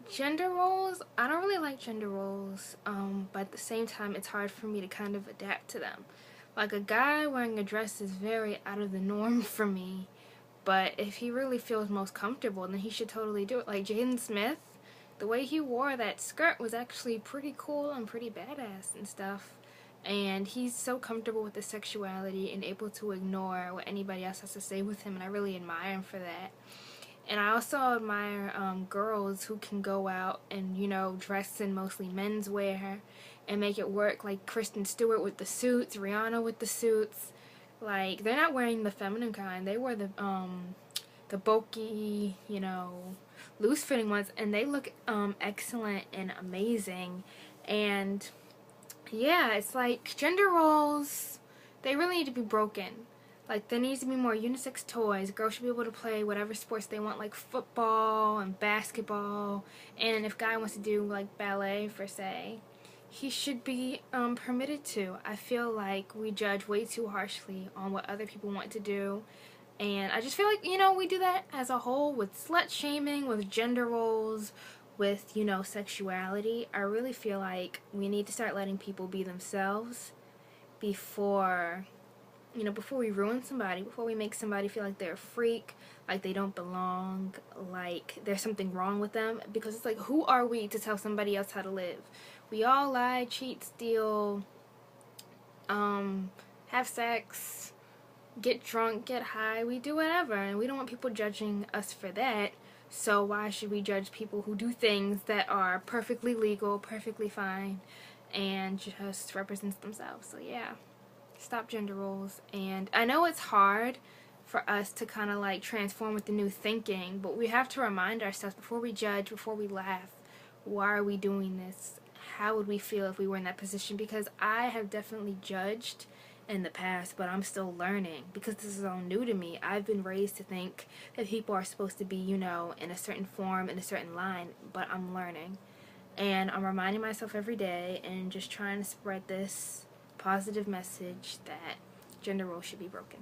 Gender roles, I don't really like gender roles, but at the same time, it's hard for me to kind of adapt to them. Like, a guy wearing a dress is very out of the norm for me, but if he really feels most comfortable, then he should totally do it. Like Jaden Smith, the way he wore that skirt was actually pretty cool and pretty badass and stuff. And he's so comfortable with his sexuality and able to ignore what anybody else has to say with him, and I really admire him for that. And I also admire girls who can go out and, dress in mostly menswear and make it work, like Kristen Stewart with the suits, Rihanna with the suits. Like, they're not wearing the feminine kind. They wear the bulky, loose-fitting ones, and they look excellent and amazing. And yeah, it's like gender roles, they really need to be broken. Like, there needs to be more unisex toys. Girls should be able to play whatever sports they want, like football and basketball. And if a guy wants to do, like, ballet, for say, he should be permitted to. I feel like we judge way too harshly on what other people want to do. And I just feel like, we do that as a whole with slut shaming, with gender roles, with, sexuality. I really feel like we need to start letting people be themselves before before we ruin somebody, before we make somebody feel like they're a freak, like they don't belong, like there's something wrong with them. Because it's like, who are we to tell somebody else how to live? We all lie, cheat, steal, have sex, get drunk, get high, we do whatever, and we don't want people judging us for that. So why should we judge people who do things that are perfectly legal, perfectly fine, and just represents themselves? So yeah, stop gender roles. And I know it's hard for us to kind of like transform with the new thinking, but we have to remind ourselves before we judge, before we laugh, why are we doing this? How would we feel if we were in that position? Because I have definitely judged in the past, but I'm still learning because this is all new to me. I've been raised to think that people are supposed to be, in a certain form, in a certain line, but I'm learning. And I'm reminding myself every day and just trying to spread this positive message that gender roles should be broken.